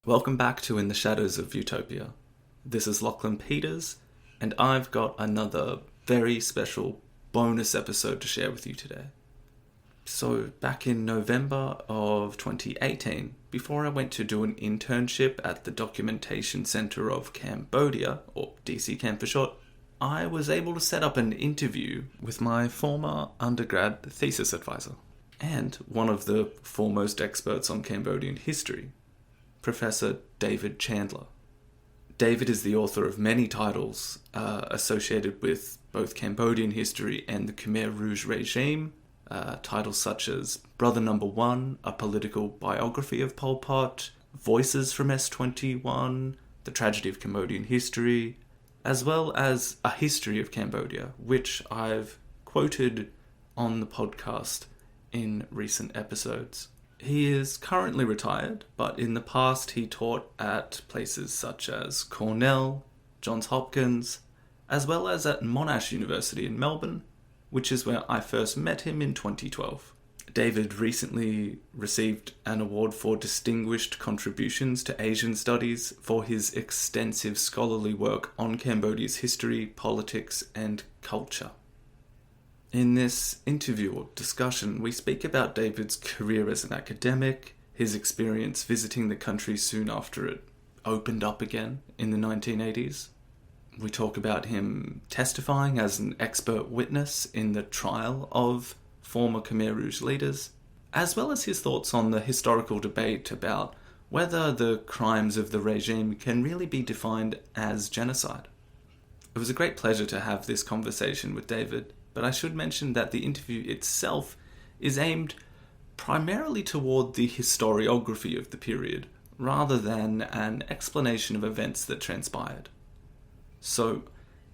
Welcome back to In the Shadows of Utopia. This is Lachlan Peters, and I've got another very special bonus episode to share with you today. So, back in November of 2018, before I went to do an internship at the Documentation Centre of Cambodia, or DCCAM for short, I was able to set up an interview with my former undergrad thesis advisor, and one of the foremost experts on Cambodian history, Professor David Chandler. David is the author of many titles associated with both Cambodian history and the Khmer Rouge regime, titles such as Brother Number One, A Political Biography of Pol Pot, Voices from S21, The Tragedy of Cambodian History, as well as A History of Cambodia, which I've quoted on the podcast in recent episodes. He is currently retired, but in the past he taught at places such as Cornell, Johns Hopkins, as well as at Monash University in Melbourne, which is where I first met him in 2012. David recently received an award for distinguished contributions to Asian studies for his extensive scholarly work on Cambodia's history, politics, and culture. In this interview or discussion, we speak about David's career as an academic, his experience visiting the country soon after it opened up again in the 1980s. We talk about him testifying as an expert witness in the trial of former Khmer Rouge leaders, as well as his thoughts on the historical debate about whether the crimes of the regime can really be defined as genocide. It was a great pleasure to have this conversation with David, but I should mention that the interview itself is aimed primarily toward the historiography of the period, rather than an explanation of events that transpired. So,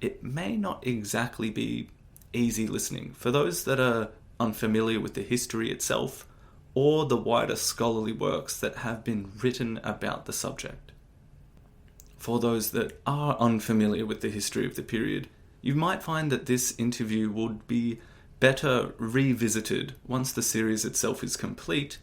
it may not exactly be easy listening for those that are unfamiliar with the history itself or the wider scholarly works that have been written about the subject. For those that are unfamiliar with the history of the period, you might find that this interview would be better revisited once the series itself is complete,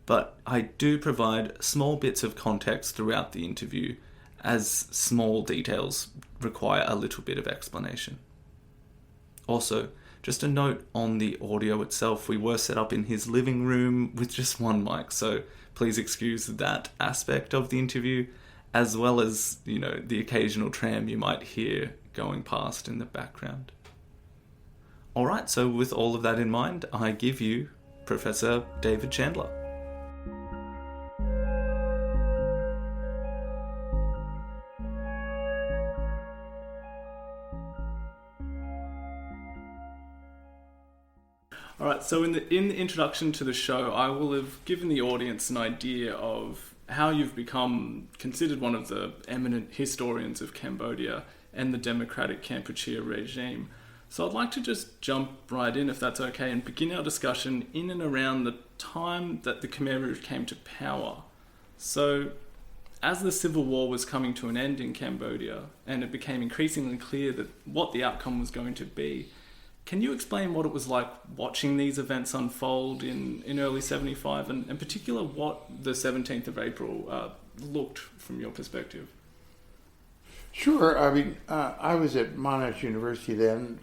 but I do provide small bits of context throughout the interview, as small details require a little bit of explanation. Also, just a note on the audio itself, we were set up in his living room with just one mic, so please excuse that aspect of the interview, as well as, the occasional tram you might hear going past in the background. Alright, so with all of that in mind, I give you Professor David Chandler. Alright, so in the introduction to the show, I will have given the audience an idea of how you've become considered one of the eminent historians of Cambodia and the democratic Kampuchea regime. So I'd like to just jump right in, if that's okay, and begin our discussion in and around the time that the Khmer Rouge came to power. So, as the civil war was coming to an end in Cambodia, and it became increasingly clear that what the outcome was going to be, can you explain what it was like watching these events unfold in early 75, and in particular what the 17th of April looked from your perspective? Sure. I mean, I was at Monash University then.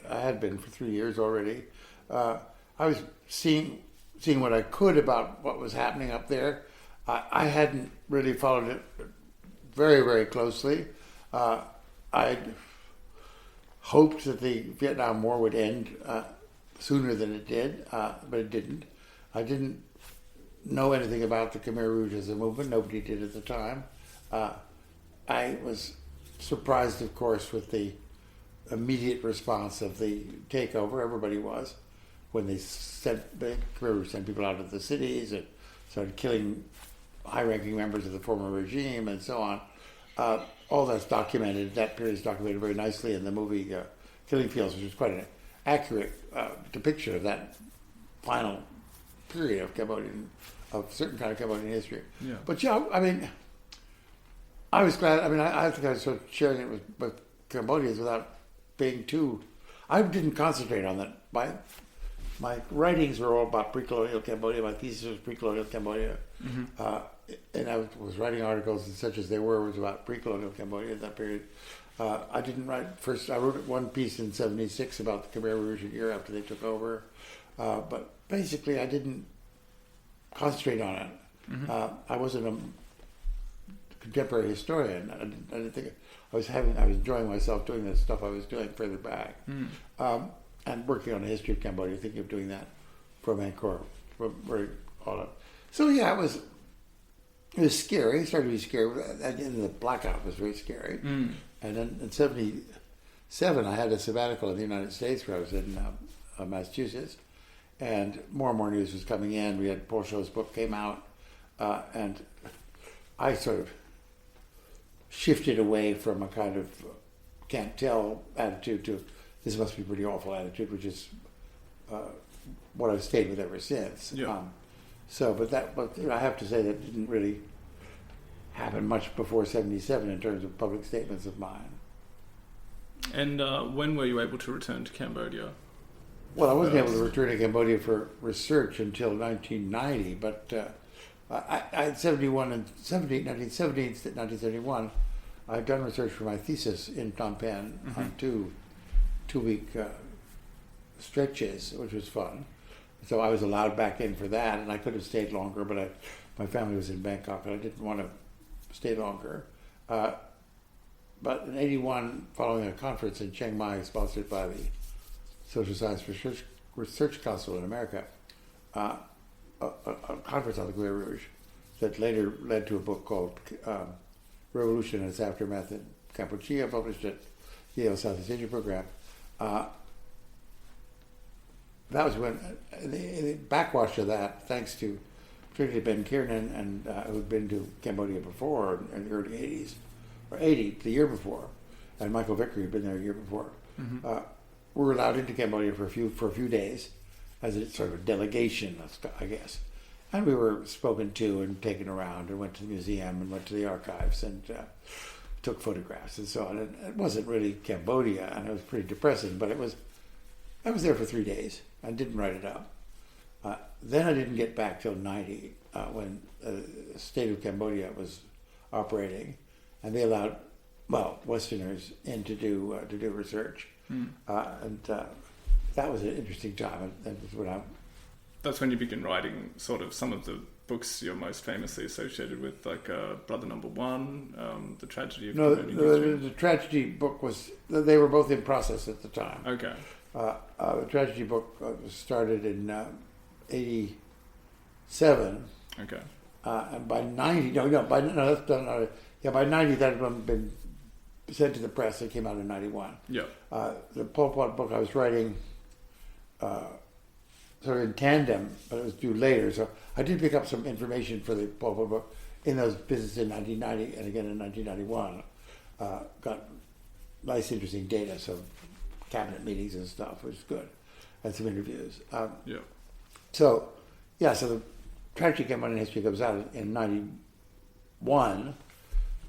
I had been for 3 years already. I was seeing what I could about what was happening up there. I hadn't really followed it very, very closely. I'd hoped that the Vietnam War would end sooner than it did, but it didn't. I didn't know anything about the Khmer Rouge as a movement. Nobody did at the time. I was surprised, of course, with the immediate response of the takeover. Everybody was, when the Khmer Rouge sent people out of the cities and started killing high-ranking members of the former regime and so on. All that's documented. That period is documented very nicely in the movie Killing Fields, which is quite an accurate depiction of that final period of certain kind of Cambodian history. Yeah. But I mean, I was glad. I mean, I think I was sort of sharing it with Cambodians without being too. I didn't concentrate on that. My writings were all about pre-colonial Cambodia. My thesis was pre-colonial Cambodia. Mm-hmm. and I was writing articles, and such as they were, was about pre-colonial Cambodia at that period. I didn't write first. I wrote one piece in '76 about the Khmer Rouge a year after they took over, but basically I didn't concentrate on it. I wasn't a contemporary historian. I didn't think I was enjoying myself doing the stuff I was doing further back, and working on a history of Cambodia, thinking of doing that from Angkor, all up. So yeah, it was scary. It started to be scary. And the blackout was very scary. And then in '77, I had a sabbatical in the United States where I was in Massachusetts, and more news was coming in. We had Paul Show's book came out, and I sort of shifted away from a kind of can't tell attitude to this must be pretty awful attitude, which is what I've stayed with ever since. Yeah. But I have to say that didn't really happen much before '77 in terms of public statements of mine. And when were you able to return to Cambodia? Well, I wasn't able to return to Cambodia for research until 1990, but I had 1971, I had done research for my thesis in Phnom Penh on two-week stretches, which was fun. So I was allowed back in for that, and I could have stayed longer, but my family was in Bangkok, and I didn't want to stay longer. But in '81, following a conference in Chiang Mai sponsored by the Social Science Research Council in America, a conference on the Khmer Rouge that later led to a book called Revolution and Its Aftermath in Cambodia, published at Yale Southeast Asia Program. That was when the backwash of that, thanks to particularly Ben Kiernan, and who'd been to Cambodia before in the early '80s, or '80, the year before, and Michael Vickery had been there a year before. We were allowed into Cambodia for a few days as a sort of a delegation, I guess. And we were spoken to and taken around and went to the museum and went to the archives and took photographs and so on. And it wasn't really Cambodia, and it was pretty depressing, but I was there for 3 days. I didn't write it up. Then I didn't get back till '90 when the state of Cambodia was operating, and they allowed, Westerners in to do research. And that was an interesting time. That was when That's when you begin writing sort of some of the books you're most famously associated with, like Brother Number One, The Tragedy of Cambodia. The tragedy book was, they were both in process at the time. Okay. The tragedy book was started in '87. Okay. And by '90, by '90 that had been sent to the press. It came out in '91. Yeah. The Pol Pot book I was writing sort of in tandem, but it was due later. So I did pick up some information for the Pol Pot book in those visits in 1990 and again in 1991. Got nice, interesting data, so cabinet meetings and stuff, which is good, and some interviews. So the Tragic Cambodian History comes out in '91.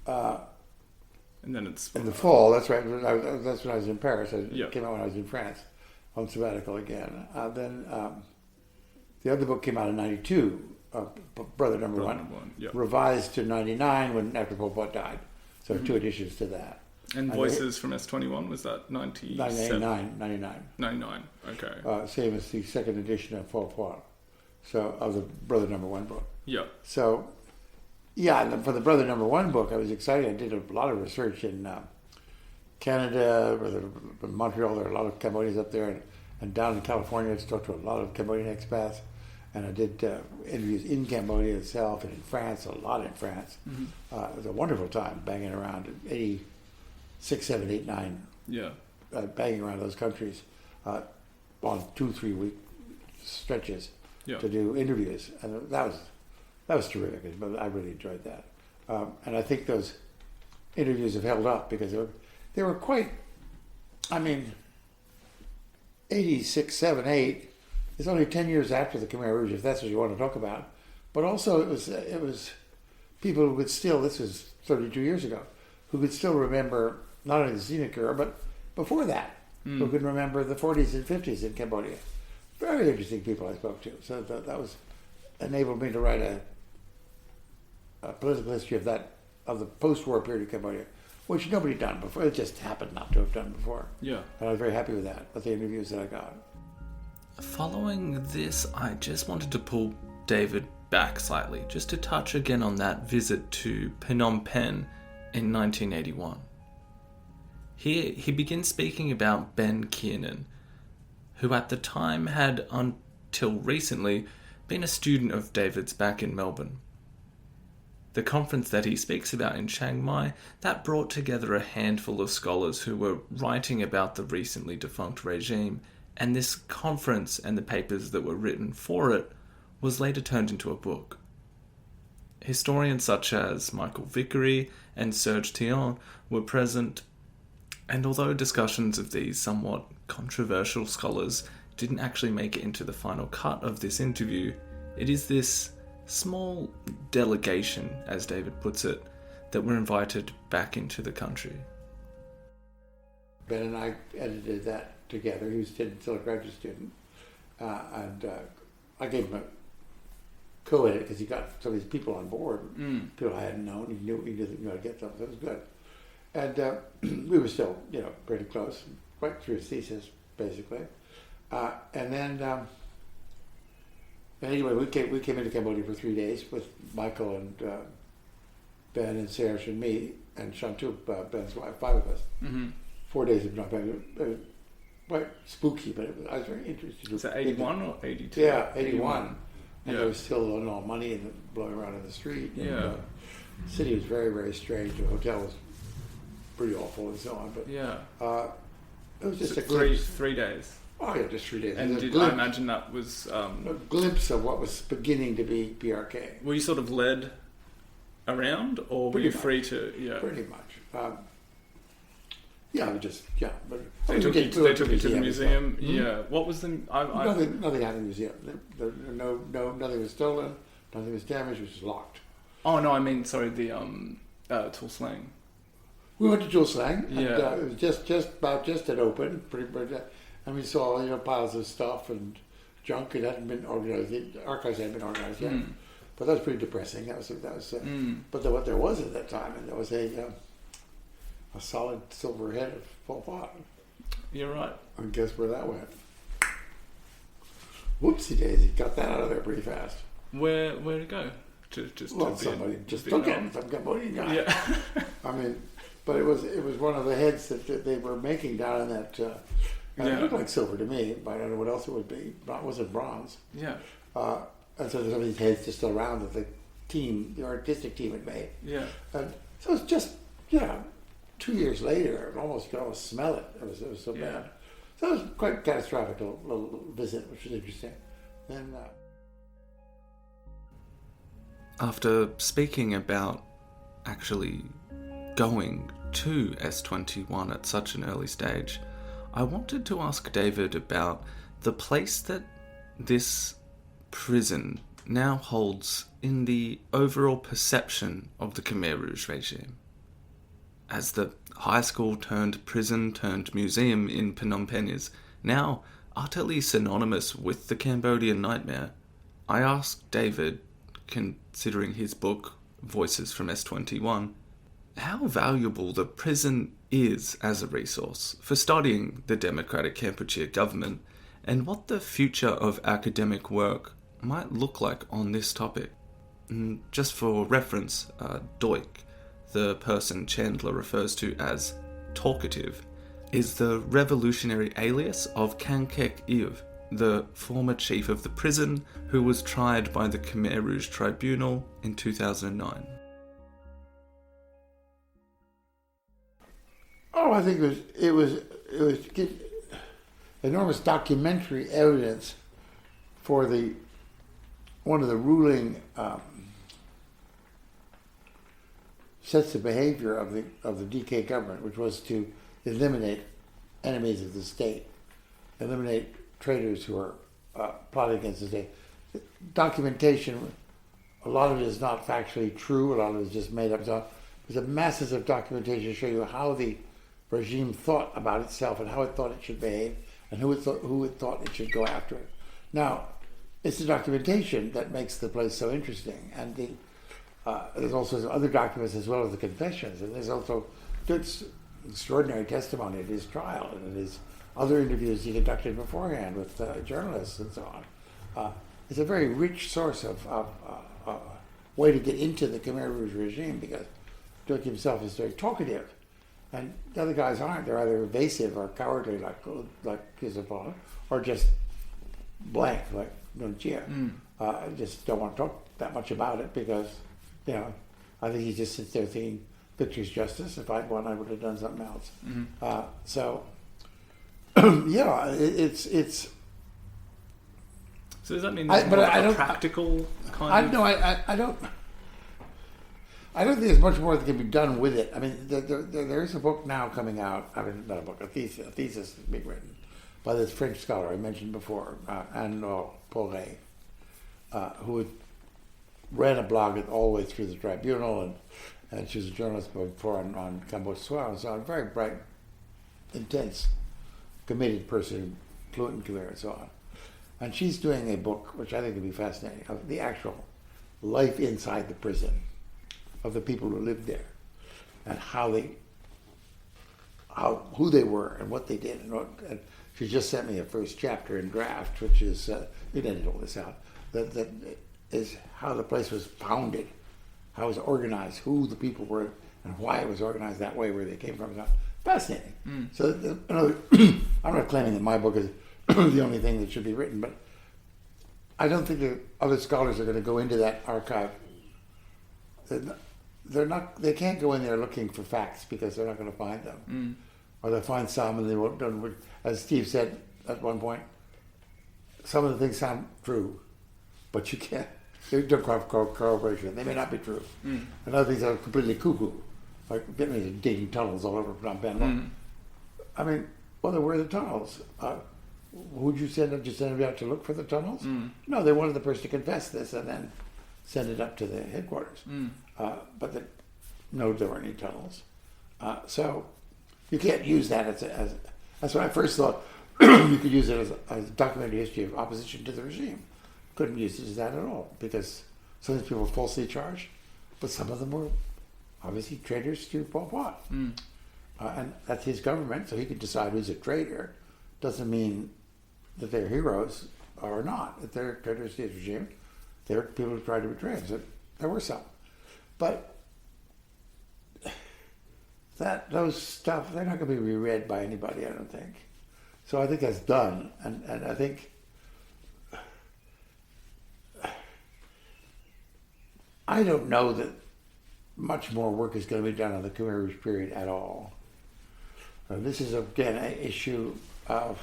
And then it's in the fall. That's right. That's when I was in Paris. It came out when I was in France on sabbatical again. Then the other book came out in '92, Brother Number One, revised to '99 when after Pol Pot died. So 2 editions to that. And Voices from S21, was that 97? 99, okay. Same as the second edition of Pol Pot. So of the Brother Number One book. Yeah. So and for the Brother Number One book, I was excited. I did a lot of research in Canada, in Montreal. There are a lot of Cambodians up there, and down in California, I talked to a lot of Cambodian expats, and I did interviews in Cambodia itself and in France, a lot in France. It was a wonderful time banging around in '86, '7, '8, '9. Yeah. Banging around those countries on 2-3 week stretches to do interviews, and that was terrific. But I really enjoyed that, and I think those interviews have held up because they were quite. I mean, '86, '7, '8. It's only 10 years after the Khmer Rouge, if that's what you want to talk about. But also, it was people who could still. This was 32 years ago, who could still remember not only the scenic era, but before that, who could remember the 40s and 50s in Cambodia. Very interesting people I spoke to. So that was enabled me to write political history of the post-war period of Cambodia, which nobody had done before. It just happened not to have done before. Yeah. And I was very happy with that, with the interviews that I got. Following this, I just wanted to pull David back slightly, just to touch again on that visit to Phnom Penh in 1981. Here, he begins speaking about Ben Kiernan, who at the time had, until recently, been a student of David's back in Melbourne. The conference that he speaks about in Chiang Mai, that brought together a handful of scholars who were writing about the recently defunct regime, and this conference and the papers that were written for it was later turned into a book. Historians such as Michael Vickery and Serge Thion were present, and although discussions of these somewhat controversial scholars didn't actually make it into the final cut of this interview, it is this small delegation, as David puts it, that were invited back into the country. Ben and I edited that together. He was still a graduate student. And I gave him a co-edit because he got some of these people on board, people I hadn't known. He knew how to get them, so it was good. And we were still, pretty close, right through his thesis, basically. And then, anyway, we came into Cambodia for 3 days with Michael and Ben and Serge and me and Shantu, Ben's wife, 5 of us. Mm-hmm. 4 days of Phnom Penh. It was quite spooky, but I was very interested. Was that 81 or 82? Yeah, 81. And there was still no money blowing around in the street. And, the city was very, very strange. The hotel was pretty awful and so on. But it was just a glimpse. 3 days. Oh yeah, just 3 days. And I imagine that was a glimpse of what was beginning to be PRK. Were you sort of led around, or were you free to? Yeah, pretty much. But they took you to the museum. Mm-hmm. Yeah. What was the? Nothing happened in the museum. Nothing was stolen. Nothing was damaged. It was just locked. Oh no, I mean sorry, the Tuol Sleng. We went to Tuol Sleng. And, it was just had opened, pretty much, and we saw piles of stuff and junk. It hadn't been organized. The archives hadn't been organized yet. But that was pretty depressing. But what there was at that time, and there was a solid silver head of Pol Pot. You're right. And guess where that went? Whoopsie daisy, got that out of there pretty fast. Where'd it go? Somebody just took it. Some Cambodian guy. Yeah. I mean, but it was one of the heads that they were making down in that. It looked like silver to me, but I don't know what else it would be. It wasn't bronze. Yeah. And so there's some of these heads just still around that the artistic team had made. Yeah. And so it's just 2 years later, you could almost smell it. It was so bad. So it was quite catastrophic little visit, which was interesting. Then, after speaking about actually going to S21 at such an early stage, I wanted to ask David about the place that this prison now holds in the overall perception of the Khmer Rouge regime. As the high school turned prison turned museum in Phnom Penh is now utterly synonymous with the Cambodian nightmare, I asked David, considering his book, Voices from S21, how valuable the prison is as a resource for studying the Democratic Kampuchea government and what the future of academic work might look like on this topic. Just for reference, Doik, the person Chandler refers to as talkative, is the revolutionary alias of Kankek Iv, the former chief of the prison who was tried by the Khmer Rouge Tribunal in 2009. Oh, I think it was enormous documentary evidence for one of the ruling sets of behavior of the DK government, which was to eliminate enemies of the state, eliminate traitors who are plotting against the state. Documentation, a lot of it is not factually true, a lot of it is just made up. So there's a masses of documentation to show you how the regime thought about itself and how it thought it should behave and who it thought it should go after it. Now, it's the documentation that makes the place so interesting. And There's also other documents as well as the confessions, and there's also extraordinary testimony at his trial and at his other interviews he conducted beforehand with journalists and so on. It's a very rich source of way to get into the Khmer Rouge regime, because Duke himself is very talkative, and the other guys aren't. They're either evasive or cowardly, like his opponent, or just blank, like Nunchia. Just don't want to talk that much about it, because, I think he just sits there thinking, victory's justice. If I'd won, I would have done something else. So, yeah, it's. So does that mean there's more of a practical kind of... I don't think there's much more that can be done with it. I mean, there is a book now coming out. I mean, not a book, a thesis being written by this French scholar I mentioned before, Anne Poré, who had ran a blog all the way through the tribunal, and she was a journalist before on Cambodia, and so on. Very bright, intense, committed person, fluent in Khmer and so on. And she's doing a book, which I think would be fascinating, of the actual life inside the prison of the people who lived there, and who they were and what they did. And she just sent me a first chapter in draft, which is, you edited all this out, that is how the place was founded, how it was organized, who the people were, and why it was organized that way, where they came from. Fascinating. So, I'm not claiming that my book is the only thing that should be written, but I don't think that other scholars are going to go into that archive. They can't go in there looking for facts, because they're not going to find them. Or they'll find some and they won't. As Steve said at one point, some of the things sound true, but you can't. They don't have corroboration. They may not be true. And other things are completely cuckoo, like Vietnamese digging tunnels all over Phnom Penh. I mean, well, where are the tunnels? Who'd you send? Did you send them out to look for the tunnels? No, they wanted the person to confess this and then send it up to the headquarters. But no, there weren't any tunnels. So you can't use that as that's what I first thought. You could use it as a documentary history of opposition to the regime. Couldn't use it as that at all, because some of these people were falsely charged, but some of them were obviously traitors to Pol Pot. And that's his government, so he could decide who's a traitor. Doesn't mean that they're heroes or not. If they're traitors to his regime, they're people who tried to betray him. So there were some. But those stuff, they're not going to be reread by anybody, I don't think. So I think that's done. And I think I don't know that much more work is going to be done on the Khmer Rouge period at all. This is, again, an issue of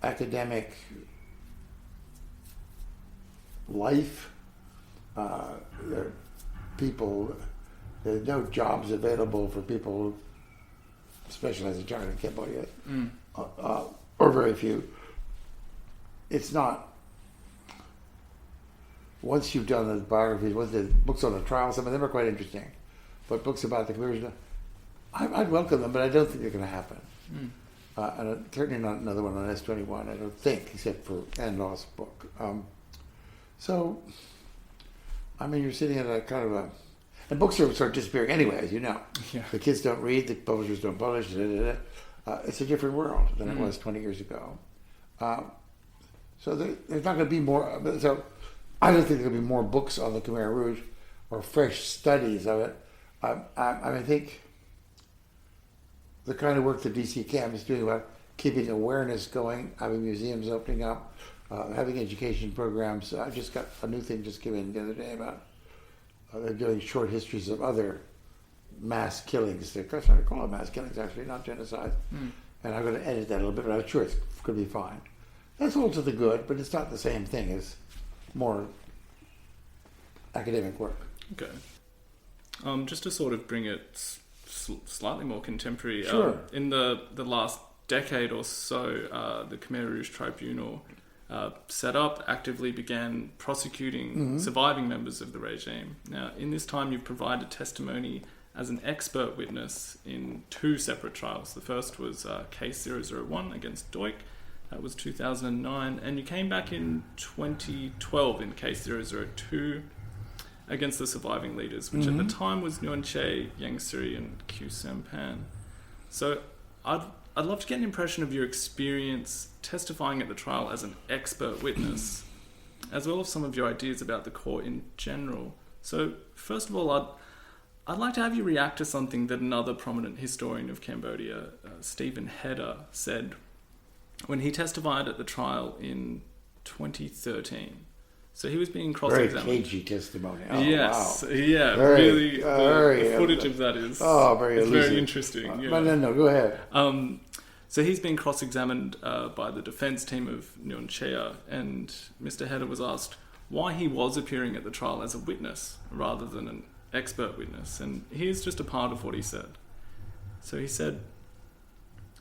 academic life. There are people, there's no jobs available for people who specialize in China and Cambodia, or very few. It's not. Once you've done the biographies, once the books on the trial, some of them are quite interesting, but books about the Khmer Rouge, I'd welcome them, but I don't think they're going to happen. And certainly not another one on S21, I don't think, except for Anne Law's book. So, I mean, you're sitting at a kind of a... And books are sort of disappearing anyway, as you know. Yeah. The kids don't read, the publishers don't publish, it's a different world than it was 20 years ago. So there's not going to be more... So I don't think there'll be more books on the Khmer Rouge or fresh studies of it. I think the kind of work that DC Camp is doing about keeping awareness going, having museums opening up, having education programs. I just got a new thing just came in the other day about they're doing short histories of other mass killings. They're trying to call it mass killings, actually, not genocide. And I'm going to edit that a little bit, but I'm sure it's going to be fine. That's all to the good, but it's not the same thing as more academic work. Okay. Just to sort of bring it slightly more contemporary, sure. In the last decade or so, the Khmer Rouge Tribunal set up, actively began prosecuting surviving members of the regime. Now, in this time, you've provided testimony as an expert witness in 2 separate trials. The first was Case 001 against Doik. That was 2009. And you came back in 2012 in Case 002. against the surviving leaders, which at the time was Nguyen Che, Yang Siri, and Khieu Samphan. So I'd love to get an impression of your experience testifying at the trial as an expert witness, as well as some of your ideas about the court in general. So first of all, I'd like to have you react to something that another prominent historian of Cambodia, Stephen Heder, said when he testified at the trial in 2013. So he was being cross-examined. Very cagey testimony. Oh, yes, wow. yeah, Very, really. The footage of that is very interesting. Yeah. No, go ahead. So he's being cross-examined by the defence team of Nguyen Che, and Mr. Heder was asked why he was appearing at the trial as a witness rather than an expert witness, and here's just a part of what he said. So he said,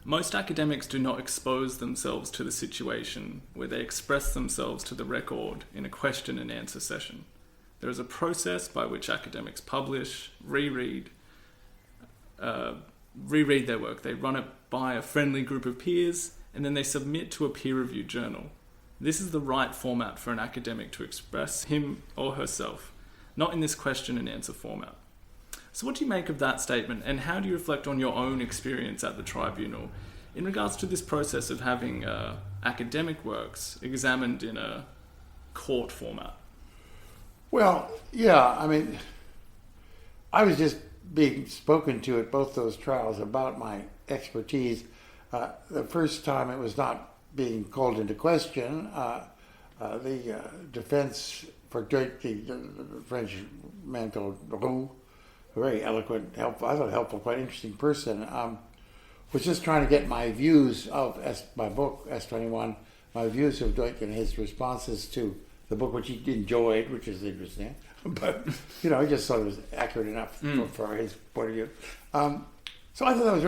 "Most academics do not expose themselves to the situation where they express themselves to the record in a question and answer session. There is a process by which academics publish, reread their work. They run it by a friendly group of peers, and then they submit to a peer-reviewed journal. This is the right format for an academic to express him or herself, not in this question and answer format." So what do you make of that statement, and how do you reflect on your own experience at the tribunal in regards to this process of having academic works examined in a court format? Well, yeah, I mean, I was just being spoken to at both those trials about my expertise. The first time it was not being called into question. The defense for the French man called Roux, a very eloquent, helpful, I thought helpful, quite interesting person, was just trying to get my views of my book, S21, my views of Deutsch and his responses to the book, which he enjoyed, which is interesting. But, he just thought it was accurate enough for his point of view. So I thought that was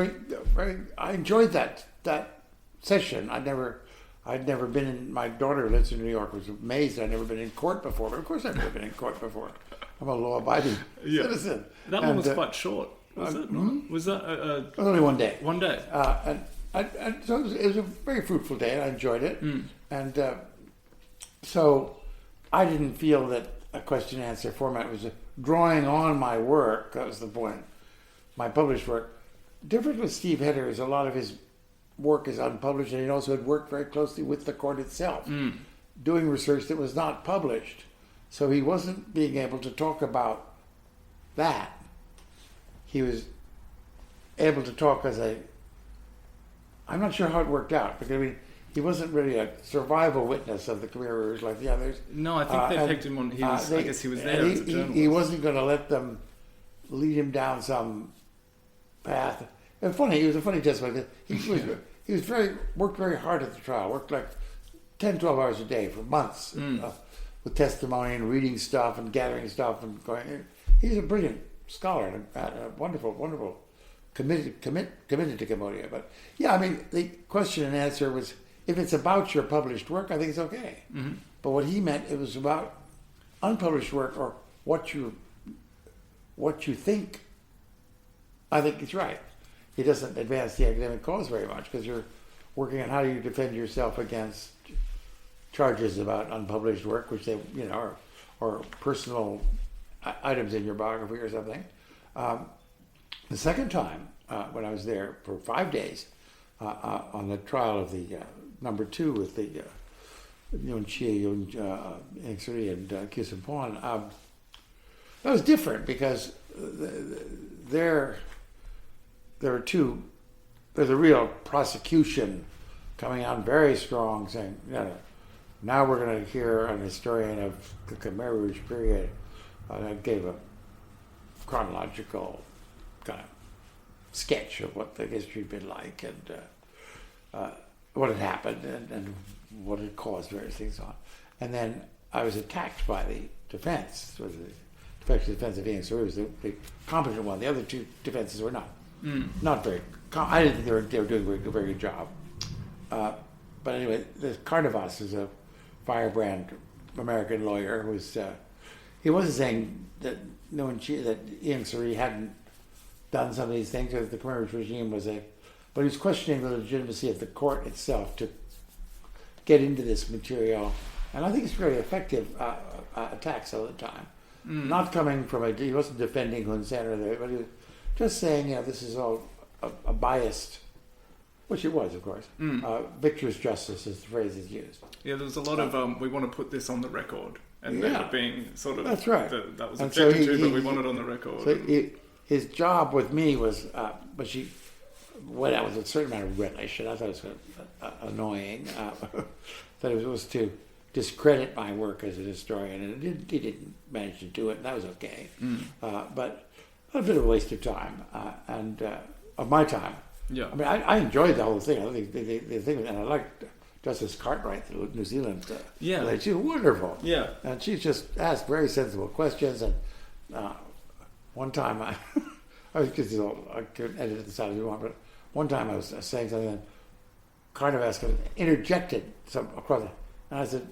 very, I enjoyed that session. I'd never been in, my daughter lives in New York, was amazed I'd never been in court before, but of course I've never been in court before. I'm a law-abiding citizen. That one was quite short, was it? Was that only one day. One day. And so it was a very fruitful day, and I enjoyed it. And so I didn't feel that a question and answer format was drawing on my work. That was the point. My published work. Different with Steve Heder is a lot of his work is unpublished, and he also had worked very closely with the court itself, doing research that was not published. So he wasn't being able to talk about that. He was able to talk I'm not sure how it worked out, because he wasn't really a survival witness of the Khmer Rouge like the others. No, I think they picked him on. I guess he was there as a journalist. He wasn't going to let them lead him down some path. And funny, he was a funny testimony. He worked very hard at the trial. Worked like 10, 12 hours a day for months with testimony and reading stuff and gathering stuff and going. He's a brilliant scholar and a wonderful, committed to Cambodia. But yeah, I mean, the question and answer was, if it's about your published work, I think it's okay. But what he meant, it was about unpublished work or what you think. I think it's right. He doesn't advance the academic cause very much, because you're working on how do you defend yourself against charges about unpublished work, which they, or personal items in your biography or something. The second time, when I was there for 5 days on the trial of the number 2 with the Nguyen Che, Yang Siri, and Khieu Samphan, that was different, because there's a real prosecution coming out very strong, saying, now we're going to hear an historian of the Khmer Rouge period. I gave a chronological kind of sketch of what the history had been like, and what had happened, and what had caused various things on. And then I was attacked by the defense, the effective defense of Yang Siri was the competent one. The other two defenses were not very. I didn't think they were doing a very good job. But anyway, the Carnivas is a firebrand American lawyer who was. He wasn't saying that that Yang Siri hadn't done some of these things, or that the Khmer Rouge regime was but he was questioning the legitimacy of the court itself to get into this material. And I think it's very effective attacks all the time. Not coming from he wasn't defending Hun Sen or that, but he was just saying, this is all a biased, which it was, of course. Victor's justice is the phrase that's used. Yeah, there was a lot of, we want to put this on the record. And that being sort of... That's right. That was objected to, but we want it on the record. So his job with me was, that was a certain amount of relish, and I thought it was annoying, that it was to discredit my work as a historian, and he didn't manage to do it, and that was okay. But a bit of a waste of time, and of my time. Yeah. I mean, I enjoyed the whole thing. I think the thing, and I liked Justice Cartwright, the New Zealand lady. She's wonderful. Yeah. And she just asked very sensible questions, and one time I could edit this out if you want, but one time I was saying something, and Carter interjected across it, and I said,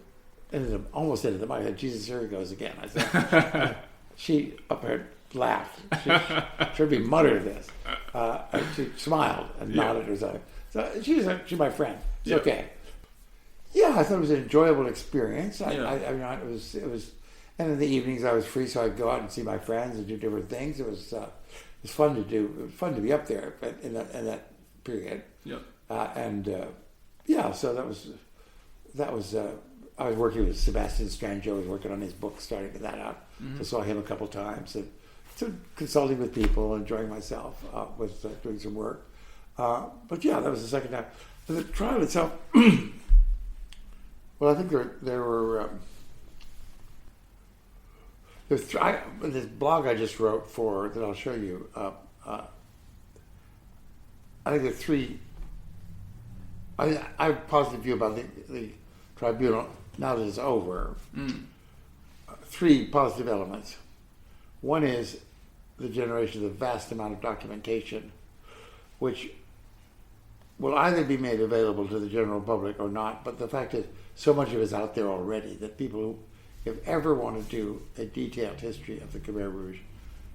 almost into the mic, I said, "Jesus, here he goes again." I said, she up there laughed. She should be muttered this. And she smiled and nodded or something. So she's my friend. It's okay. Yeah, I thought it was an enjoyable experience. I mean, it was, and in the evenings I was free, so I'd go out and see my friends and do different things. It was fun to do. It was fun to be up there, but in that period. Yeah. So that was. I was working with Sebastian Strange. I was working on his book, starting that out. I saw him a couple times, and so consulting with people, enjoying myself with doing some work. But yeah, that was the second time. The trial itself. Well, I think there were. This blog I just wrote for that I'll show you. I think there are three. I have a positive view about the tribunal now that it's over. Three positive elements. One is the generation of the vast amount of documentation, which will either be made available to the general public or not. But the fact is, so much of it is out there already that people who, if ever want to do a detailed history of the Khmer Rouge,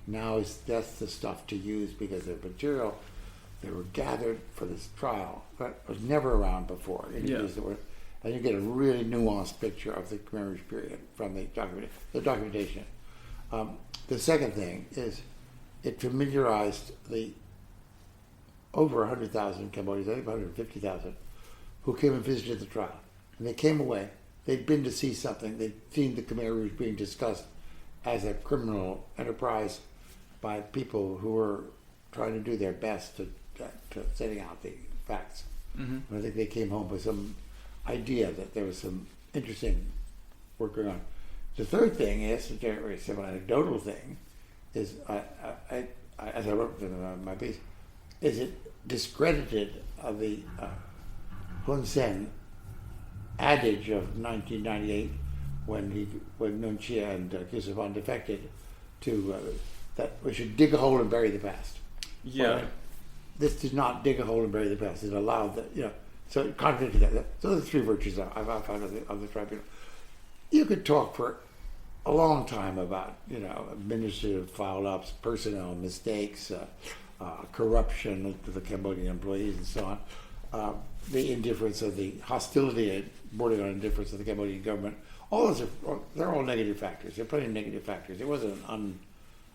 that's the stuff to use, because the material that were gathered for this trial that was never around before. And you get a really nuanced picture of the Khmer Rouge period from the documentation. The second thing is it familiarized the over 100,000 Cambodians, I think 150,000, who came and visited the trial. And they came away. They'd been to see something. They'd seen the Khmer Rouge being discussed as a criminal enterprise by people who were trying to do their best to setting out the facts. And I think they came home with some idea that there was some interesting work going on. The third thing is, a very simple anecdotal thing, is as I wrote in my piece, is it discredited the Hun Sen adage of 1998 when Nuon Chea and Kusaphan defected to that we should dig a hole and bury the past. Yeah. Well, this did not dig a hole and bury the past. It allowed that, so it contradicted that. So the three virtues I've found of the tribunal. You could talk for a long time about, administrative foul-ups, personnel mistakes, corruption of the Cambodian employees and so on, the indifference of the hostility, bordering on indifference of the Cambodian government. All those they're all negative factors. There are plenty of negative factors. It wasn't an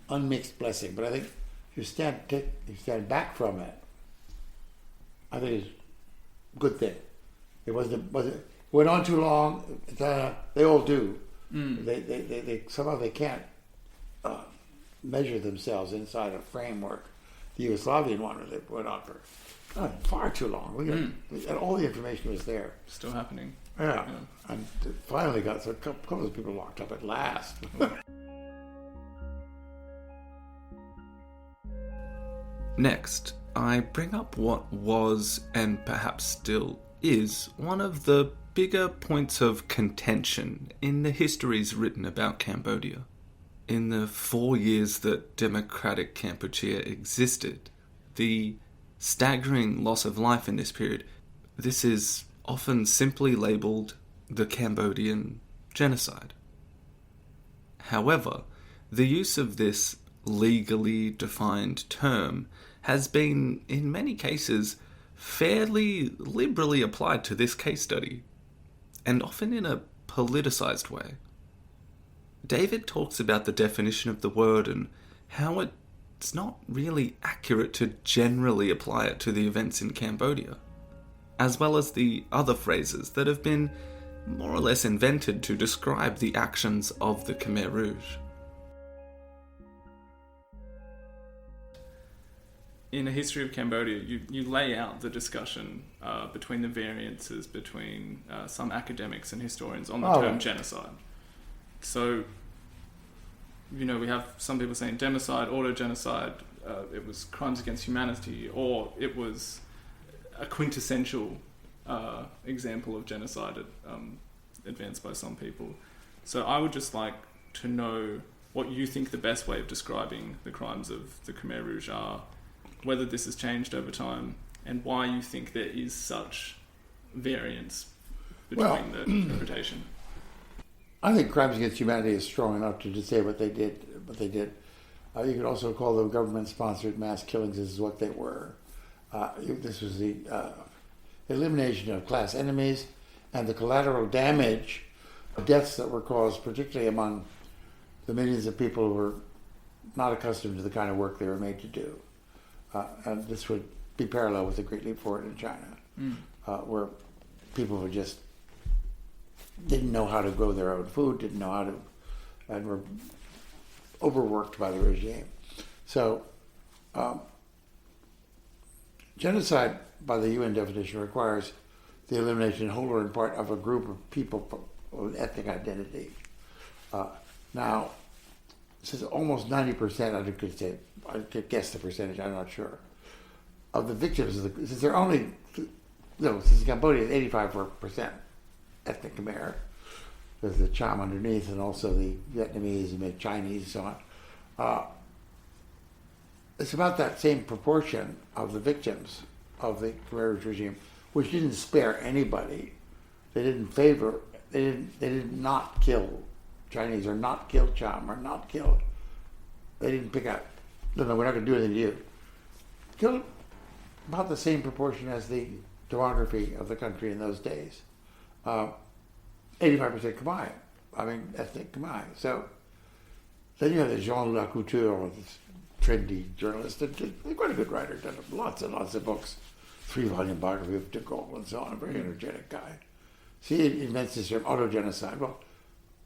unmixed blessing, but I think if you stand back from it, I think it's a good thing. It went on too long. They all do. They somehow they can't measure themselves inside a framework. The Yugoslavian one that went on for far too long. And all the information was there. Still happening. Yeah. And finally got a couple of people locked up at last. Next, I bring up what was, and perhaps still is, one of the bigger points of contention in the histories written about Cambodia. In the 4 years that democratic Kampuchea existed, the staggering loss of life in this period, this is often simply labelled the Cambodian Genocide. However, the use of this legally defined term has been, in many cases, fairly liberally applied to this case study, and often in a politicised way. David talks about the definition of the word and how it's not really accurate to generally apply it to the events in Cambodia, as well as the other phrases that have been more or less invented to describe the actions of the Khmer Rouge. In A History of Cambodia, you lay out the discussion between the variances between some academics and historians on the term genocide. So, we have some people saying democide, auto-genocide, it was crimes against humanity, or it was a quintessential example of genocide advanced by some people. So I would just like to know what you think the best way of describing the crimes of the Khmer Rouge are, whether this has changed over time, and why you think there is such variance between the interpretation. I think crimes against humanity is strong enough to just say what they did. You could also call them government-sponsored mass killings. This is what they were. This was the elimination of class enemies and the collateral damage, deaths that were caused, particularly among the millions of people who were not accustomed to the kind of work they were made to do. And this would be parallel with the Great Leap Forward in China, where people who just didn't know how to grow their own food, didn't know how to, and were overworked by the regime. So, genocide, by the UN definition, requires the elimination in whole or in part of a group of people with ethnic identity. Now, since almost 90%, I could guess the percentage, I'm not sure, of the victims since they're only, since Cambodia is 85% ethnic Khmer, there's the Cham underneath, and also the Vietnamese and the Chinese and so on. It's about that same proportion of the victims of the Khmer Rouge regime, which didn't spare anybody. They did not kill Chinese, or not kill Cham, or not kill. They didn't pick out, no, we're not going to do anything to you. Killed about the same proportion as the demography of the country in those days. 85% Khmer, ethnic Khmer. So then you have the Jean-Luc Couture, this trendy journalist, quite a good writer, done lots and lots of books, 3-volume biography of de Gaulle and so on, a very energetic guy. So he invents this term, auto-genocide. Well,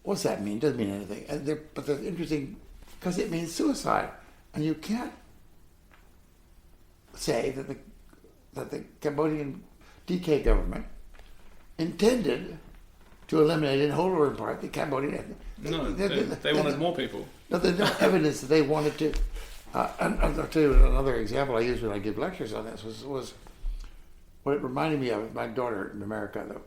what's that mean? Doesn't mean anything. But they're interesting because it means suicide. And you can't say that the Cambodian DK government intended to eliminate in whole or in part the Cambodian ethnic. No, they wanted more people. No, there's no evidence that they wanted to. And I'll tell you another example I use when I give lectures on this was what it reminded me of. My daughter in America,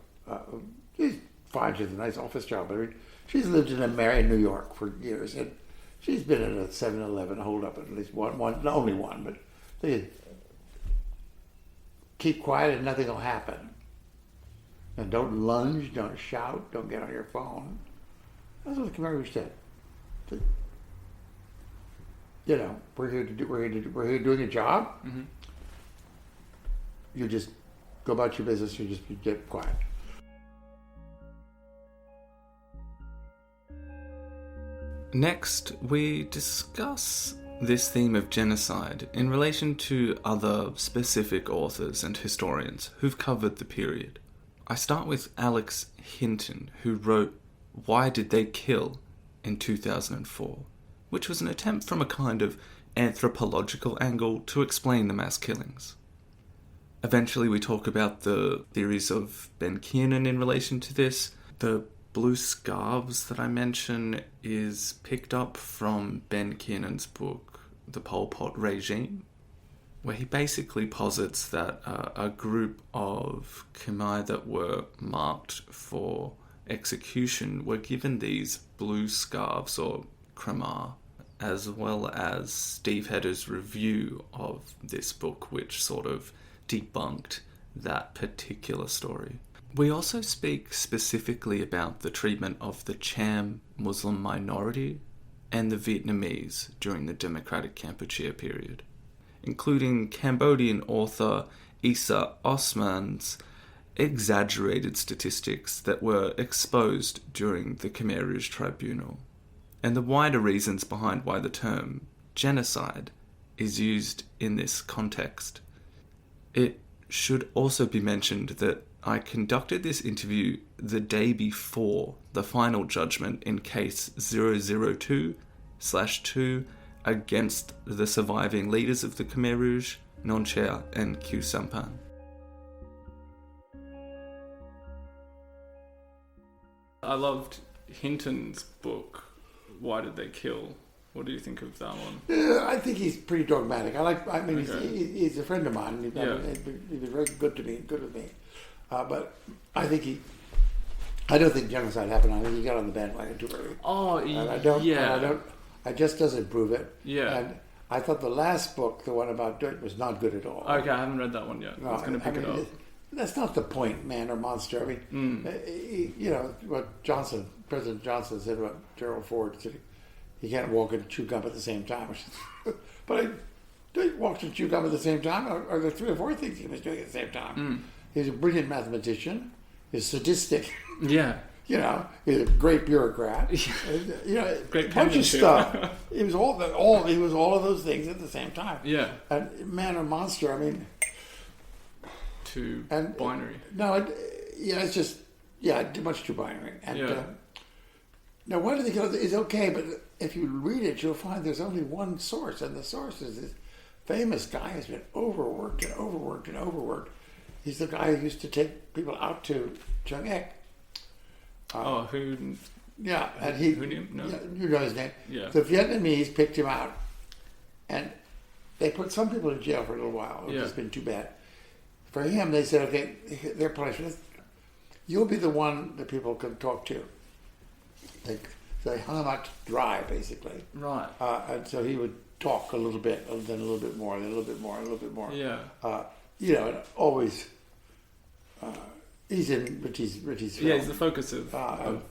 she's fine, she has a nice office job, but she's lived in New York for years, and she's been in a 7-Eleven hold-up at least one, only one, but they keep quiet and nothing will happen. And don't lunge, don't shout, don't get on your phone. That's what the Khmer Rouge said. We're here doing a job. Mm-hmm. You just go about your business. You just get quiet. Next, we discuss this theme of genocide in relation to other specific authors and historians who've covered the period. I start with Alex Hinton, who wrote Why Did They Kill in 2004, which was an attempt from a kind of anthropological angle to explain the mass killings. Eventually we talk about the theories of Ben Kiernan in relation to this. The blue scarves that I mention is picked up from Ben Kiernan's book, The Pol Pot Regime, where he basically posits that a group of Khmer that were marked for execution were given these blue scarves, or kramar, as well as Steve Hedder's review of this book, which sort of debunked that particular story. We also speak specifically about the treatment of the Cham Muslim minority and the Vietnamese during the Democratic Kampuchea period, including Cambodian author Isa Osman's exaggerated statistics that were exposed during the Khmer Rouge Tribunal. and the wider reasons behind why the term genocide is used in this context. It should also be mentioned that I conducted this interview the day before the final judgment in case 002/2 against the surviving leaders of the Khmer Rouge, Nonchair and Khieu Samphan. I loved Hinton's book, Why Did They Kill? What do you think of that one? I think he's pretty dogmatic. He's a friend of mine. He was very good with me. But I don't think genocide happened. I think he got on the bandwagon too early. I just doesn't prove it. Yeah. And I thought the last book, the one about dirt, was not good at all. Okay, I haven't read that one yet. I was going to pick it up. That's not the point, man or monster. I mean, what President Johnson said about Gerald Ford, said he can't walk and chew gum at the same time. But he walked and chew gum at the same time, or there 3 or 4 things he was doing at the same time. He's a brilliant mathematician. He's sadistic. Yeah. He's a great bureaucrat. Great bunch of stuff. He was all of those things at the same time. Yeah. And man or monster, I mean, too binary. It's just much too binary. And now, why do they kill? Is okay, but if you read it, you'll find there's only one source, and the source is this famous guy who's been overworked. He's the guy who used to take people out to Chung Ek. Who? Yeah, and he. Who knew? No. You know his name. Yeah. The Vietnamese picked him out, and they put some people in jail for a little while, which has been too bad. For him, they said, okay, their punishment, you'll be the one that people can talk to. They hung him out to dry, basically. Right. And so he would talk a little bit, and then a little bit more, then a little bit more, and a little bit more. Yeah. And always, he's in Ritchie's film. Yeah, he's the focus of the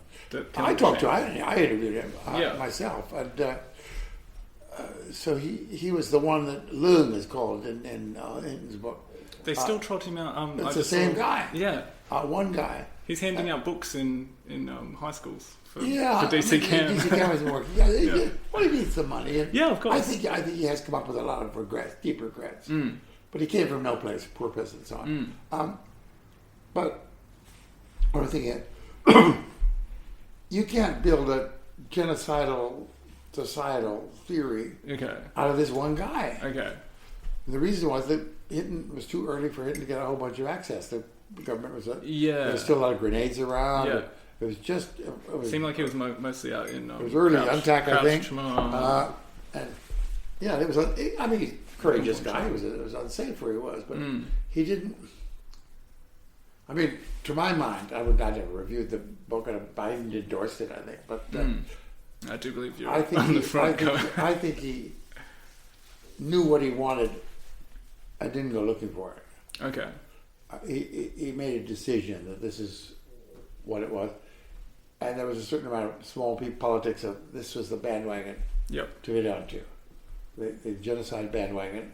I talked to him. I interviewed him myself. And so he was the one that Leung is called in his book. They still trot him out. It's the same guy. Yeah. One guy. He's handing out books in high schools for DC Cam. DC Cam isn't working. Well, he needs the money. And of course. I think he has come up with a lot of regrets, deep regrets. But he came from no place, poor peasant and so on. But what I'm thinking, you can't build a genocidal societal theory out of this one guy. Okay. And the reason was that Hinton was too early for Hinton to get a whole bunch of access. The government was there was still a lot of grenades around. Yeah. It was just. It seemed like he was mostly out in. It was early Untac, I think. And it was. I mean, he's a courageous guy. It was unsafe where he was, but he didn't. I mean, to my mind, I never reviewed the book, and Biden endorsed it, I think. But I do believe you're on the front cover. I think he knew what he wanted. I didn't go looking for it. Okay. He made a decision that this is what it was, and there was a certain amount of small politics of this was the bandwagon to get onto. The genocide bandwagon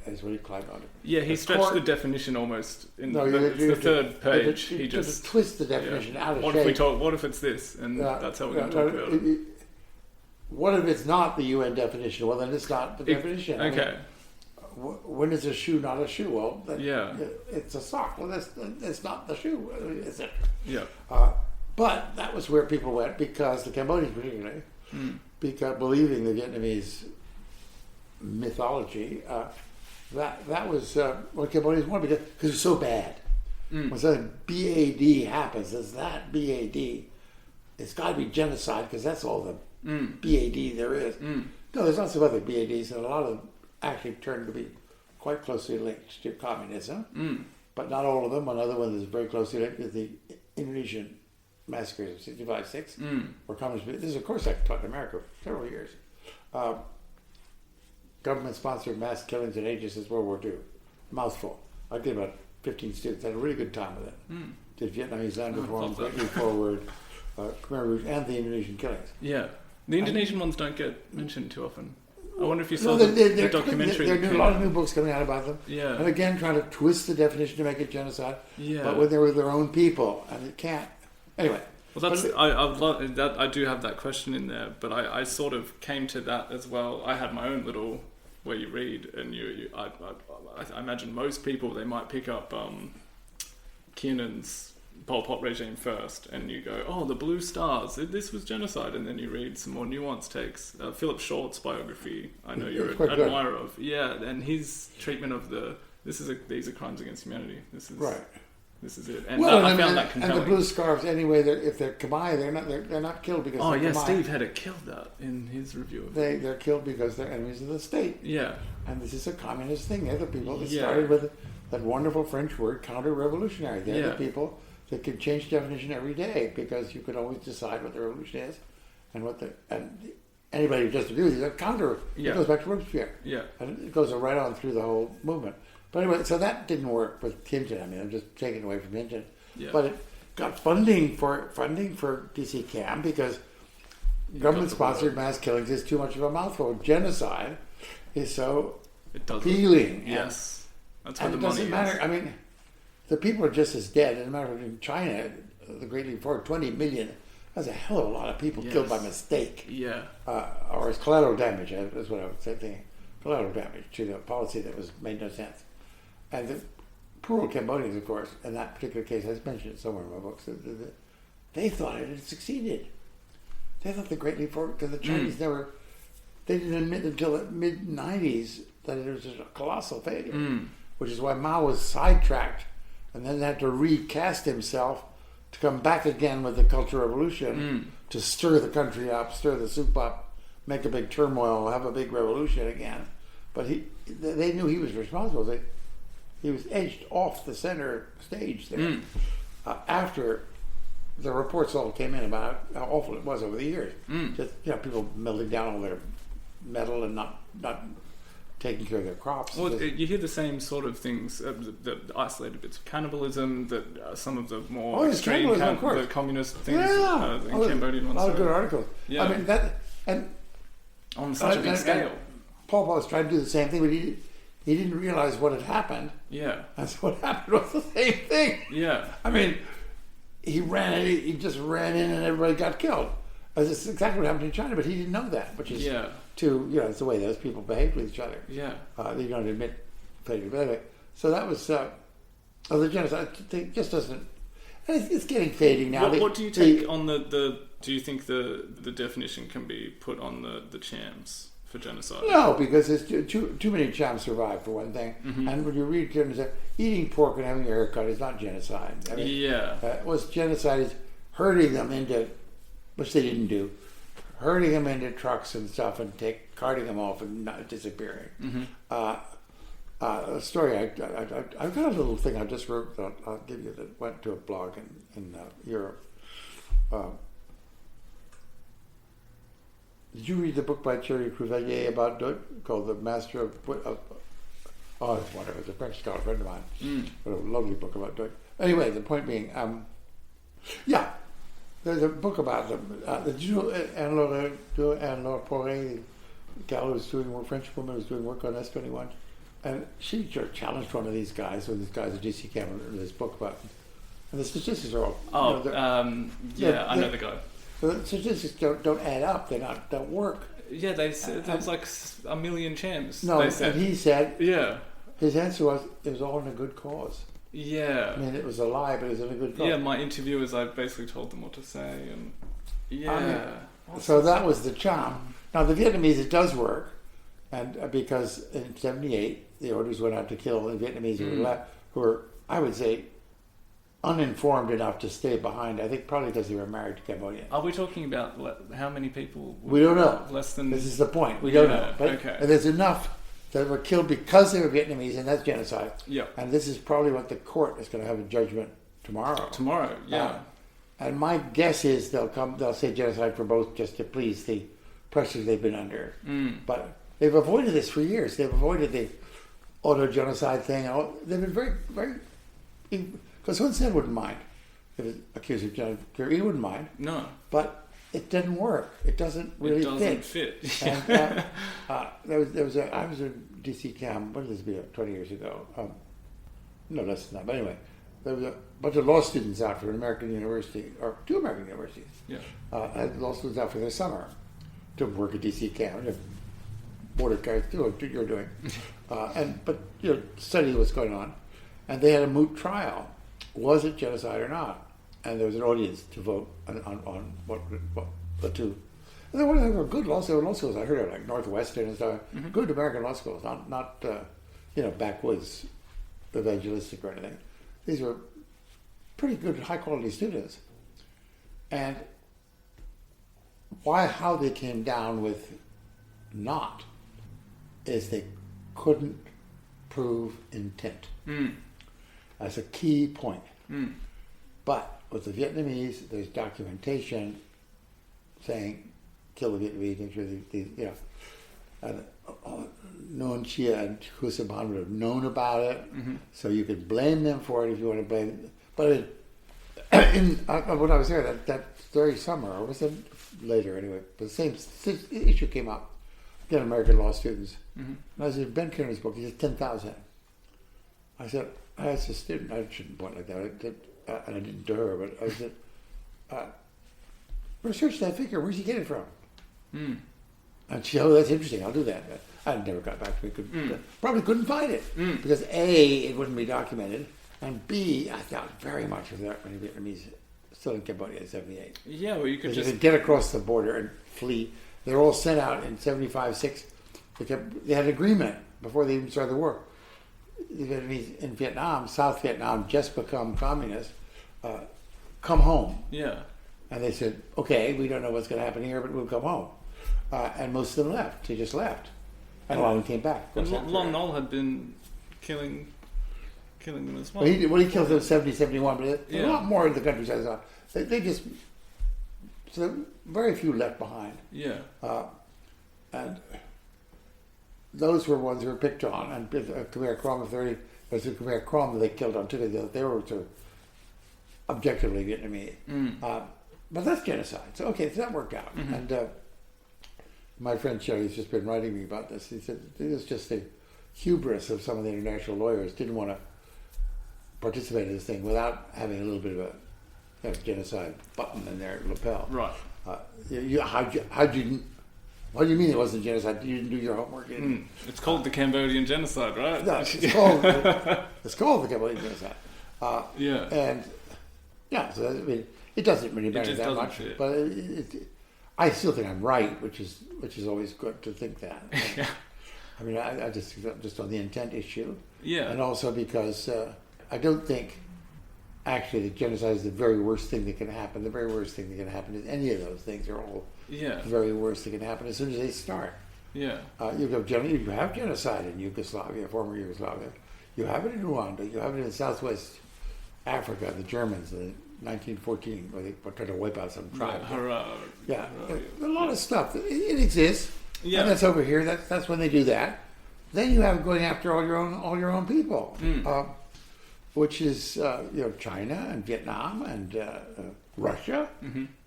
is what he climbed on. Yeah, he stretched the definition almost. The third page. He just twist the definition out of shape. What if it's this? And that's how we're going to talk about it. What if it's not the UN definition? Well, then it's not the definition. Okay. I mean, when is a shoe not a shoe? Well, it's a sock. Well, that's not the shoe, is it? Yeah. But that was where people went because the Cambodians, particularly, because believing the Vietnamese mythology, that was what Cambodians wanted because it was so bad. When something BAD happens, it's that BAD. It's got to be genocide because that's all the BAD there is. No, there's lots of other BADs, and a lot of them actually turned to be quite closely linked to communism, but not all of them. Another one that's very closely linked is the Indonesian massacres of 65-6, where communism. This is, of course, I taught in America for several years. Government-sponsored mass killings in ages since World War II. Mouthful. I did about 15 students. Had a really good time with it. Did Vietnamese land reforms, Greatly Forward, Khmer Rouge, and the Indonesian killings. Yeah. The Indonesian ones don't get mentioned too often. I wonder if you saw the documentary. There are a lot of new books coming out about them. Yeah. And again, trying to twist the definition to make it genocide. Yeah. But when they were their own people, and it can't. Anyway, Well, I do have that question in there, but I sort of came to that as well. I had my own little where you read, and I imagine most people, they might pick up Kiernan's Pol Pot regime first, and you go, oh, the Blue Stars, this was genocide, and then you read some more nuanced takes. Philip Short's biography, I know you're an admirer of. Yeah, and his treatment of these are crimes against humanity. This is it. And I found that compelling. And the Blue Scarves, anyway, if they're Khmer, they're not killed because they're Khmer. Steve Hedder killed that in his review of it. They're killed because they're enemies of the state. Yeah. And this is a communist thing. They're the people that started with that wonderful French word, counter-revolutionary. They're the people that can change definition every day, because you can always decide what the revolution is and anybody who disagrees is a counter. It goes back to Robespierre. Yeah. And it goes right on through the whole movement. But anyway, so that didn't work with Hinton. I mean, I'm just taking away from Hinton. Yeah. But it got funding for DC Cam because government-sponsored mass killings is too much of a mouthful. Genocide is so appealing. Yes. That's where the money is. It doesn't matter. I mean, the people are just as dead. As a matter of fact, in China, the Great Leap Forward, 20 million. That's a hell of a lot of people killed by mistake. Yeah. Or as collateral damage, is what I was saying. Collateral damage to the policy that made no sense. And the poor Cambodians, of course, in that particular case, I mentioned it somewhere in my books, they thought it had succeeded. They thought the Great Leap Forward, because the Chinese they didn't admit until the mid-90s that it was just a colossal failure, which is why Mao was sidetracked and then had to recast himself to come back again with the Cultural Revolution to stir the country up, stir the soup up, make a big turmoil, have a big revolution again. But they knew he was responsible. He was edged off the center stage there after the reports all came in about how awful it was over the years. Just people melting down all their metal and not taking care of their crops. Well, you hear the same sort of things, the isolated bits of cannibalism, that some of the more extreme the communist things in Cambodian ones. A lot of good articles. Yeah. I mean, that, and on such a big scale. Pol Pot was trying to do the same thing, but he didn't realize what had happened. Yeah. And so what happened was the same thing. Yeah. I mean, he just ran in and everybody got killed. That's exactly what happened in China, but he didn't know that, which is it's the way those people behave with each other. Yeah. They don't admit failure. But anyway, so that was the genocide thing just doesn't. And it's getting fading now. What do you take on the? Do you think the definition can be put on the Chams for genocide? No, because there's too many Chams survive, for one thing. And when you read genocide, eating pork and having your hair cut is not genocide. I mean, what's genocide is herding them into, which they didn't do, herding them into trucks and stuff and carting them off and not disappearing. A story, I've got a little thing I just wrote that I'll give you that went to a blog in Europe. Did you read the book by Thierry Crevellier about Dut called The Master of it's wonderful. It's a French scholar friend of mine. What a lovely book about Dut. Anyway, the point being, there's a book about them. Anne-Laure Poré, the gal who's doing work, French woman who's doing work on S21, and she challenged one of these guys, at DC Cam, in this book about, and the statistics are all. I know the guy. The statistics don't add up. They don't work. Yeah, they said there was like a million Chams. No, and he said, yeah, his answer was, it was all in a good cause. Yeah. I mean, it was a lie, but it was in a good cause. Yeah, my interviewers, I basically told them what to say, and so that was the charm. Now, the Vietnamese, it does work, and because in '78 the orders went out to kill the Vietnamese who were, I would say, uninformed enough to stay behind. I think probably because they were married to Cambodians. Are we talking about how many people? We don't know. Less than. This is the point. We don't know. But there's enough that were killed because they were Vietnamese, and that's genocide. Yeah. And this is probably what the court is going to have a judgment tomorrow. Tomorrow, yeah. And my guess is they'll say genocide for both, just to please the pressures they've been under. But they've avoided this for years. They've avoided the auto-genocide thing. They've been very, very. Because Hun Sen wouldn't mind if it's accused of genocide. He wouldn't mind. No. But it doesn't work. It doesn't really fit. And I was in DC Cam, what did this be, 20 years ago? No, less than that. But anyway, there was a bunch of law students out from an American university, or two American universities. Yeah. Had law students out for their summer to work at DC County, border guys do what you're doing, but study what's going on, and they had a moot trial. Was it genocide or not? And there was an audience to vote on what the two. And they were good law schools. I heard of like Northwestern and stuff. Good American law schools, not backwoods evangelistic or anything. These were pretty good, high quality students. And how they came down with not is they couldn't prove intent. That's a key point. But with the Vietnamese, there's documentation saying kill the Vietnamese, make sure Nguyen Chia and Hussein would have known about it, so you could blame them for it if you want to blame them. But when I was there that very summer, or was it later anyway, but the same issue came up. Again, American law students. And I said, Ben Kiernan book, he said 10,000. I said, I asked a student, I shouldn't point like that, and I didn't to her, but I said, research that figure, where's he getting it from? And she said, oh, that's interesting, I'll do that. I never got back to me, probably couldn't find it, because A, it wouldn't be documented, and B, I doubt very much of that many Vietnamese still in Cambodia in 78. Yeah, well, you could just get across the border and flee. They're all sent out in 75, 6. They had an agreement before they even started the war. The Vietnamese in Vietnam, South Vietnam, just become communist, come home. Yeah. And they said, okay, we don't know what's going to happen here, but we'll come home. And most of them left. They just left. And a lot of them came back. And Lon Nol had been killing them as well. He killed them in 70, 71, but a lot more in the countryside. They just, so very few left behind. Yeah. And those were ones who were picked on. And Khmer Krom, there's a Khmer Krom that they killed on too. They were sort of objectively Vietnamese. But that's genocide. So that worked out. And my friend Sherry's just been writing me about this. He said it was just the hubris of some of the international lawyers didn't want to participate in this thing without having a little bit of a genocide button in their lapel. Right. What do you mean it wasn't genocide? You didn't do your homework. It's called the Cambodian Genocide, right? No, it's called the Cambodian Genocide. And so I mean, it doesn't really matter that much. But I still think I'm right, which is always good to think that. I mean, I just on the intent issue. Yeah. And also because I don't think actually that genocide is the very worst thing that can happen. The very worst thing that can happen is any of those things are all the very worst that can happen as soon as they start. Yeah. You have genocide in Yugoslavia, former Yugoslavia. You have it in Rwanda. You have it in Southwest Africa, the Germans in 1914, where they were trying to wipe out some tribe. A lot of stuff. It exists. Yeah. And that's over here. That's when they do that. Then you have going after all your own people, which is China and Vietnam and Russia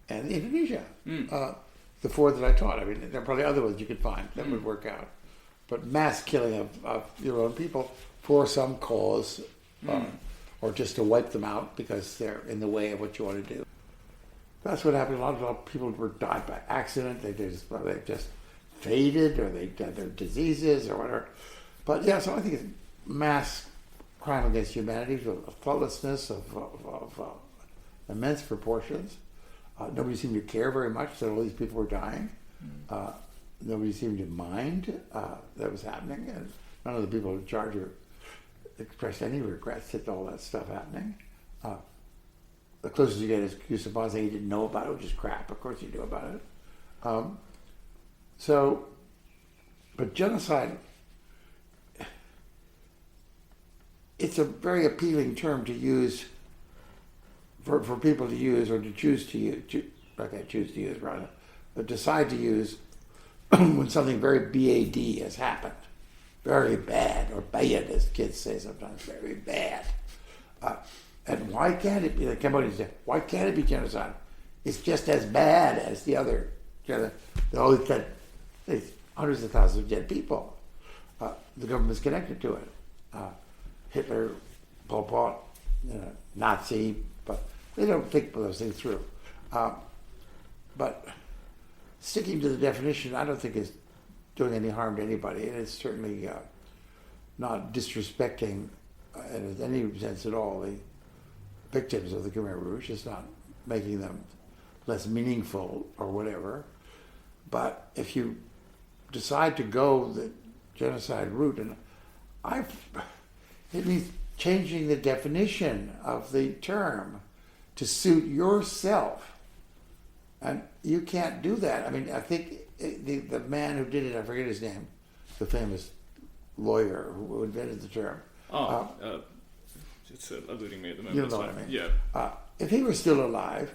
and Indonesia. The four that I taught. I mean, there are probably other ones you could find that would work out. But mass killing of your own people for some cause, or just to wipe them out because they're in the way of what you want to do. That's what happened. A lot of people were died by accident. They just faded, or they had their diseases or whatever. But so I think it's mass crime against humanity, of thoughtlessness, of immense proportions. Nobody seemed to care very much that all these people were dying. Nobody seemed to mind that was happening, and none of the people in charge expressed any regrets at all that stuff happening. The closest you get is excuse upon saying you didn't know about it, which is crap. Of course you knew about it. But genocide, it's a very appealing term to use for people to use, or to choose to use, but decide to use when something very BAD has happened. Very bad, or bad, as kids say sometimes, very bad. And why can't it be, the Cambodians say, why can't it be genocide? It's just as bad as the other. There's hundreds of thousands of dead people. The government's connected to it. Hitler, Pol Pot, Nazi, but they don't think those things through. But sticking to the definition, I don't think is doing any harm to anybody, and it's certainly not disrespecting in any sense at all the victims of the Khmer Rouge. It's not making them less meaningful or whatever. But if you decide to go the genocide route, and it means changing the definition of the term to suit yourself. And you can't do that. I mean, I think the man who did it, I forget his name, the famous lawyer who invented the term. It's eluding me at the moment. You know what I mean? Yeah. If he were still alive,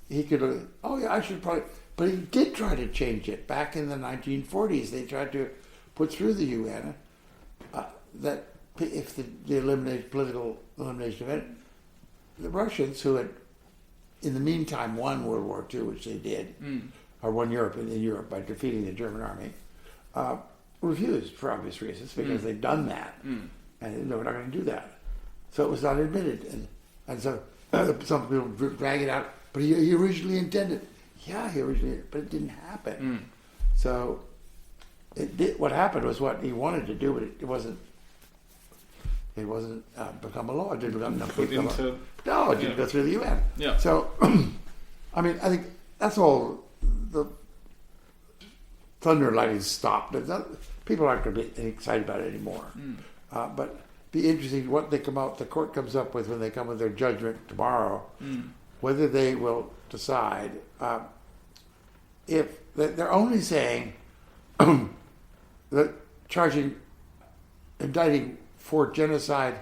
he could, I should probably, but he did try to change it. Back in the 1940s, they tried to put through the UN that if the political elimination event, the Russians who had, in the meantime, won World War II, which they did, or won Europe in Europe by defeating the German army, refused for obvious reasons because they'd done that, and they were not going to do that. So it was not admitted, and so some people drag it out. But he originally intended, but it didn't happen. So what happened was what he wanted to do, but it wasn't. It wasn't become a law. It didn't become No, it didn't go through the UN. Yeah. So, I mean, I think that's all. The thunder lightning stopped. People aren't going to be excited about it anymore. But be interesting what they come out. The court comes up with when they come with their judgment tomorrow. Whether they will decide if they're only saying that indicting for genocide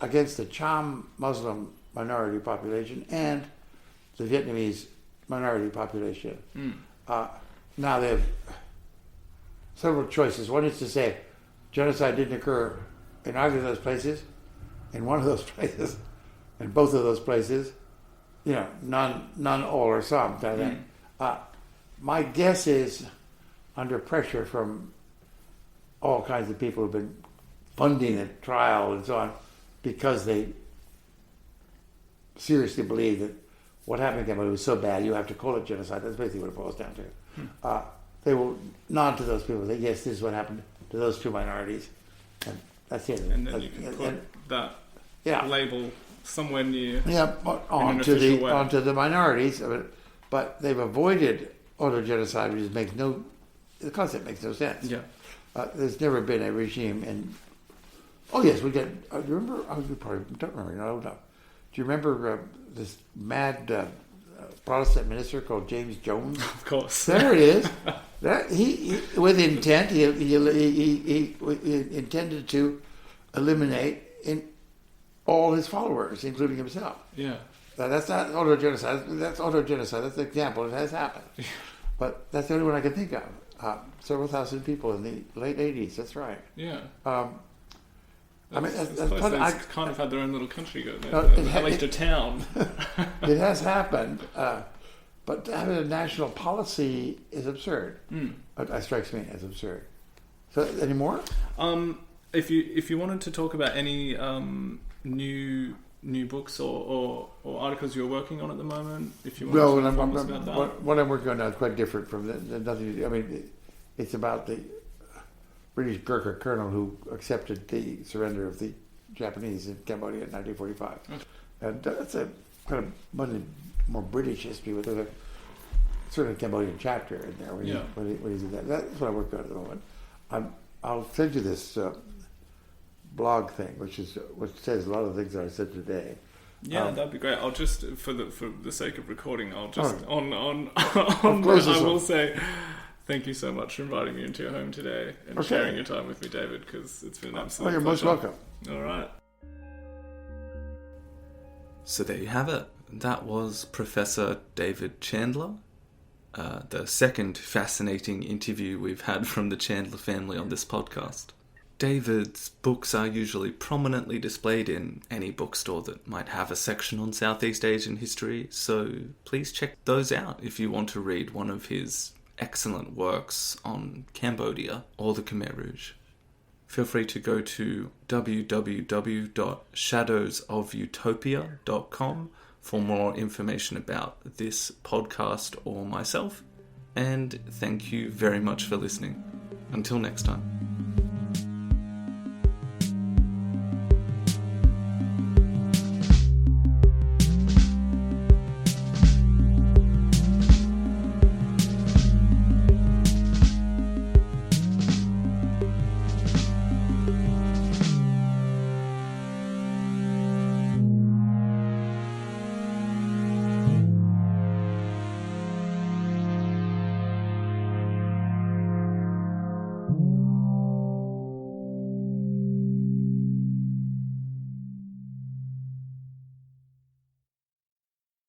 against the Cham Muslim minority population and the Vietnamese minority population. Now they have several choices. One is to say genocide didn't occur in either of those places, in one of those places, in both of those places, none, all, or some kind of thing. My guess is, under pressure from all kinds of people who've been funding the trial and so on, because they seriously believe that what happened in Cambodia was so bad, you have to call it genocide. That's basically what it boils down to. They will nod to those people. Say, yes, this is what happened to those two minorities, and that's it. And then you can put that label somewhere near. Onto the minorities, but they've avoided auto-genocide, which makes the concept makes no sense. Yeah. There's never been a regime in. Oh yes, we get. Do you remember? You probably don't remember. No. Do you remember this mad Protestant minister called James Jones? Of course. There it is. He with intent, he intended to eliminate all his followers, including himself. Yeah. That's not auto-genocide. That's auto-genocide. That's an example. It has happened. But that's the only one I can think of. Several thousand people in the late 80s. That's right. Yeah. I mean, that's fun. They kind of had their own little country going there. At least a town. It has happened. But having a national policy is absurd. That strikes me as absurd. So, any more? If you wanted to talk about any new books or articles you're working on at the moment, if you want to inform us about that. What I'm working on now is quite different from that. Nothing. I mean, it's about the British Gurkha colonel who accepted the surrender of the Japanese in Cambodia in 1945. Okay. And that's a kind of more British history with a sort of Cambodian chapter in there when he did that. That's what I work on at the moment. I'll send you this blog thing, which says a lot of things that I said today. Yeah, that'd be great. I'll just for the sake of recording, I'll just on I will say thank you so much for inviting me into your home today and sharing your time with me, David, because it's been an absolute you're pleasure. most welcome. All right. So there you have it. That was Professor David Chandler, the second fascinating interview we've had from the Chandler family on this podcast. David's books are usually prominently displayed in any bookstore that might have a section on Southeast Asian history, so please check those out if you want to read one of his excellent works on Cambodia or the Khmer Rouge. feel free to go to www.shadowsofutopia.com for more information about this podcast or myself. And thank you very much for listening. Until next time.